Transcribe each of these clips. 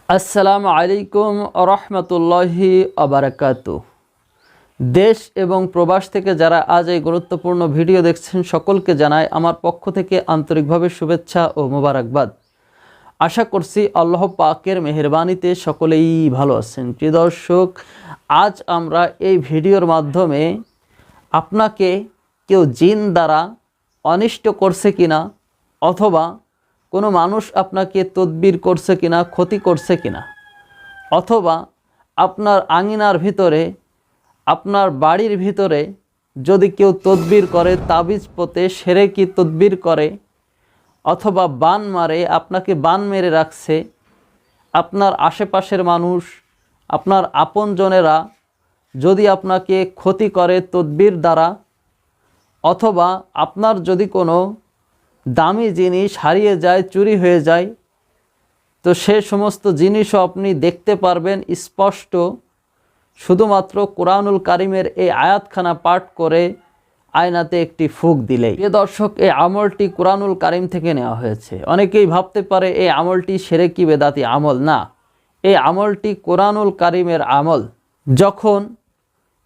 আসসালামু আলাইকুম রহমতুল্লাহি আবরাকাতু। দেশ এবং প্রবাস থেকে যারা আজ এই গুরুত্বপূর্ণ ভিডিও দেখছেন সকলকে জানাই আমার পক্ষ থেকে আন্তরিকভাবে শুভেচ্ছা ও মোবারকবাদ। আশা করছি আল্লাহ পাকের মেহেরবানিতে সকলেই ভালো আছেন। প্রিয় দর্শক, আজ আমরা এই ভিডিওর মাধ্যমে আপনাকে কেউ জিন দ্বারা অনিষ্ট করছে কিনা, অথবা কোনো মানুষ আপনাকে তদবির করছে কিনা, ক্ষতি করছে কিনা, অথবা আপনার আঙিনার ভিতরে, আপনার বাড়ির ভিতরে যদি কেউ তদবির করে, তাবিজ পোতে সেরেকি তদবির করে, অথবা বান মারে, আপনাকে বান মেরে রাখছে, আপনার আশেপাশের মানুষ, আপনার আপনজনেরা যদি আপনাকে ক্ষতি করে তদবির দ্বারা, অথবা আপনার যদি কোনো দামি জিনিস হারিয়ে যায়, চুরি হয়ে যায়, তো সে সমস্ত জিনিসও আপনি দেখতে পারবেন স্পষ্ট শুধুমাত্র কোরআনুল কারিমের এই আয়াতখানা পাঠ করে আয়নাতে একটি ফুঁক দিলেই। প্রিয় দর্শক, এই আমলটি কোরআনুল কারিম থেকে নেওয়া হয়েছে। অনেকেই ভাবতে পারে এই আমলটি শিরকি বেদাতি আমল। না, এই আমলটি কোরআনুল কারিমের আমল। যখন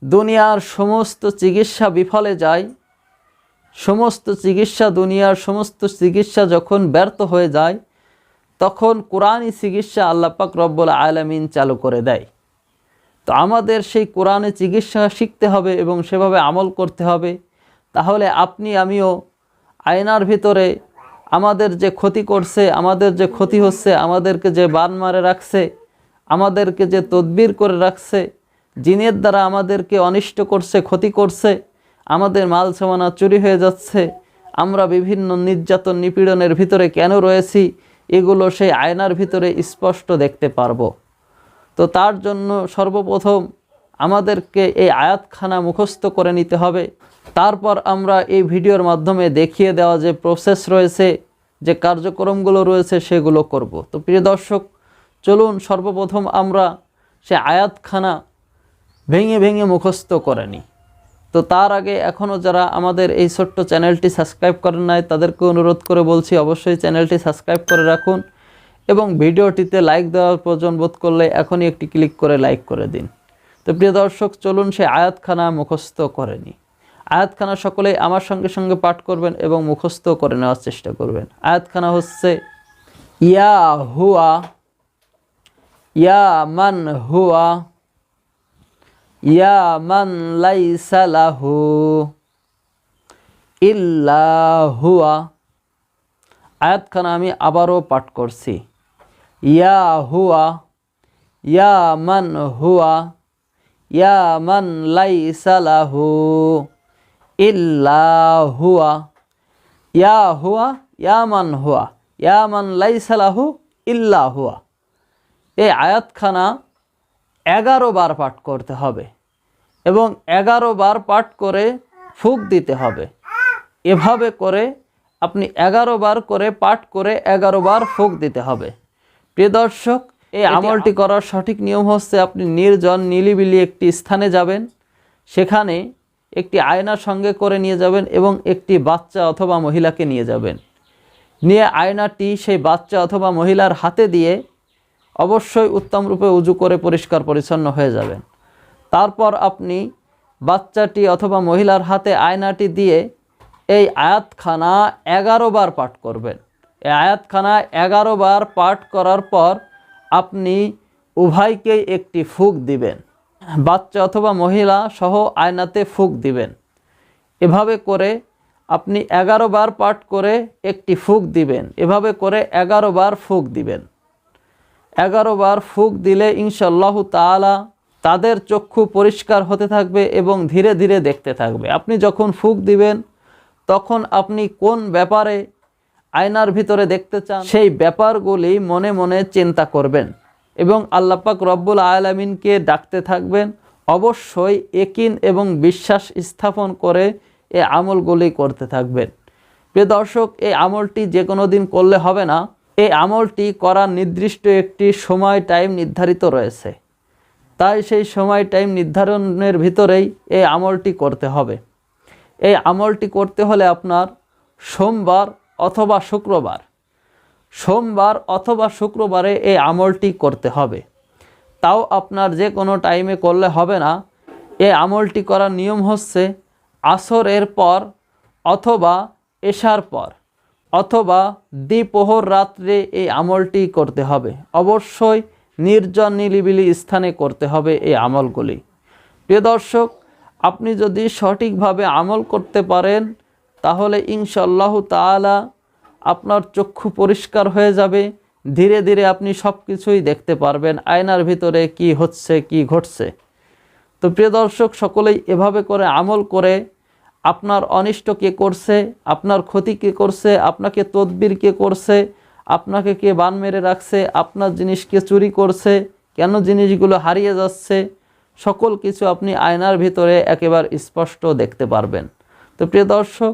দুনিয়ার সমস্ত চিকিৎসা বিফলে যায়, সমস্ত চিকিৎসা, দুনিয়ার সমস্ত চিকিৎসা যখন ব্যর্থ হয়ে যায়, তখন কোরআনী চিকিৎসা আল্লাহ পাক রব্বুল আলামিন চালু করে দেয়। তো আমাদের সেই কোরআনে চিকিৎসা শিখতে হবে এবং সেভাবে আমল করতে হবে। তাহলে আপনি আমিও আয়নার ভিতরে আমাদের যে ক্ষতি করছে, আমাদের যে ক্ষতি হচ্ছে, আমাদেরকে যে বান মারে রাখছে, আমাদেরকে যে তদবির করে রাখছে, জিনের দ্বারা আমাদেরকে অনিষ্ট করছে, ক্ষতি করছে, আমাদের মাল সামানা চুরি হয়ে যাচ্ছে, আমরা বিভিন্ন নির্যাতন নিপীড়নের ভিতরে কেন রয়েছি, এগুলো সেই আয়নার ভিতরে স্পষ্ট দেখতে পারবো। তো তার জন্য সর্বপ্রথম আমাদেরকে এই আয়াতখানা মুখস্থ করে নিতে হবে। তারপর আমরা এই ভিডিওর মাধ্যমে দেখিয়ে দেওয়া যে প্রসেস রয়েছে, যে কার্যক্রমগুলো রয়েছে, সেগুলো করব। তো প্রিয় দর্শক, চলুন সর্বপ্রথম আমরা সে আয়াতখানা ভেঙে ভেঙে মুখস্থ করে নিই। তো তার আগে এখনও যারা আমাদের এই ছোট্ট চ্যানেলটি সাবস্ক্রাইব করেন নাই, তাদেরকে অনুরোধ করে বলছি অবশ্যই চ্যানেলটি সাবস্ক্রাইব করে রাখুন এবং ভিডিওটিতে লাইক দেওয়ার প্রয়োজন বোধ করলে এখনই একটি ক্লিক করে লাইক করে দিন। তো প্রিয় দর্শক, চলুন সে আয়াতখানা মুখস্থ করে নিই। আয়াতখানা সকলেই আমার সঙ্গে সঙ্গে পাঠ করবেন এবং মুখস্থ করে নেওয়ার চেষ্টা করবেন। আয়াতখানা হচ্ছে, ইয়া হুয়া, ইয়া মান হুয়া, ইয়া মান লাইসা লাহু ইল্লা হুয়া। আয়াতখানা আমি আবারও পাঠ করছি। ইয়া হুয়া, ইয়া মান হুয়া, ইয়া মান লাইসা লাহু ইল্লা হুয়া। ইয়া হুয়া, ইয়া মান হুয়া, ইয়া মান লাইসা লাহু ইল্লা হুয়া। এই আয়াতখানা 11 বার পাঠ করতে হবে এবং 11 বার পাঠ করে ফুঁক দিতে হবে। এভাবে করে আপনি 11 বার করে পাঠ করে 11 বার ফুঁক দিতে হবে। প্রিয় দর্শক, এই আমলটি করার সঠিক নিয়ম হচ্ছে, আপনি নির্জন নিলিবিলি একটি স্থানে যাবেন, সেখানে একটি আয়না সঙ্গে করে নিয়ে যাবেন এবং একটি বাচ্চা অথবা মহিলাকে নিয়ে যাবেন। নিয়ে আয়নাটি সেই বাচ্চা অথবা মহিলার হাতে দিয়ে অবশ্যই উত্তম রূপে উজু করে পরিষ্কার পরিচ্ছন্ন হয়ে যাবেন। তারপর আপনি বাচ্চাটি অথবা মহিলার হাতে আয়নাটি দিয়ে এই আয়াতখানা 11 বার পাঠ করবেন। এই আয়াতখানা 11 বার পাঠ করার পর আপনি উভয়কেই একটি ফুঁক দিবেন, বাচ্চা অথবা মহিলা সহ আয়নাতে ফুঁক দিবেন। এভাবে করে আপনি 11 বার পাঠ করে একটি ফুঁক দিবেন। এভাবে করে 11 বার ফুঁক দিবেন। 11 বার ফুঁক দিলে ইনশাআল্লাহু তাআলা তাদের চক্ষু পরিষ্কার হতে থাকবে এবং ধীরে ধীরে দেখতে থাকবে। আপনি যখন ফুঁক দিবেন, তখন আপনি কোন ব্যাপারে আয়নার ভিতরে দেখতে চান, সেই ব্যাপারগুলি মনে মনে চিন্তা করবেন এবং আল্লাহ পাক রব্বুল আলামিনকে ডাকতে থাকবেন। অবশ্যই ইয়াকিন এবং বিশ্বাস স্থাপন করে এই আমলগুলি করতে থাকবেন। প্রিয় দর্শক, এই আমলটি যে কোনো দিন করলে হবে না। এই আমলটি করার নির্দিষ্ট একটি সময় টাইম নির্ধারিত রয়েছে। তাই সেই সময় টাইম নির্ধারণের ভিতরেই এই আমলটি করতে হবে। এই আমলটি করতে হলে আপনার সোমবার অথবা শুক্রবার সোমবার অথবা শুক্রবারে এই আমলটি করতে হবে। তাও আপনার যে কোনো টাইমে করলে হবে না। এই আমলটি করার নিয়ম হচ্ছে আসরের পর অথবা এশার পর অথবা দ্বিপ্রহর রাত্রে এই আমলটি করতে হবে। অবশ্যই নির্জন নিরিবিলি স্থানে করতে হবে এই আমলগুলি। প্রিয় দর্শক, আপনি যদি সঠিকভাবে আমল করতে পারেন তাহলে ইনশাআল্লাহু তাআলা আপনার চক্ষু পরিষ্কার হয়ে যাবে। ধীরে ধীরে আপনি সব কিছুই দেখতে পারবেন, আয়নার ভিতরে কি হচ্ছে কি ঘটছে। তো প্রিয় দর্শক, সকলেই এভাবে করে আমল করে আপনার অনিষ্ট কে করছে, আপনার ক্ষতি কে করছে, আপনাকে তদবির কে করছে, আপনাকে কে বান মেরে রাখছে, আপনার জিনিস কে চুরি করছে, কেন জিনিসগুলো হারিয়ে যাচ্ছে, সকল কিছু আপনি আয়নার ভিতরে একেবারে স্পষ্ট দেখতে পারবেন। তো প্রিয় দর্শক,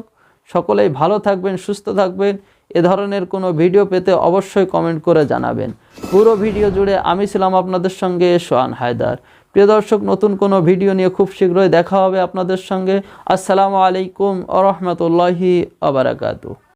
সকলেই ভালো থাকবেন, সুস্থ থাকবেন। এ ধরনের কোনো ভিডিও পেতে অবশ্যই কমেন্ট করে জানাবেন। পুরো ভিডিও জুড়ে আমি ছিলাম আপনাদের সঙ্গে সোহান হায়দার। প্রিয় দর্শক, নতুন কোনো ভিডিও নিয়ে খুব শীঘ্রই দেখা হবে আপনাদের সঙ্গে। আসসালামু আলাইকুম ওয়া রাহমাতুল্লাহি ওয়া বারাকাতুহু।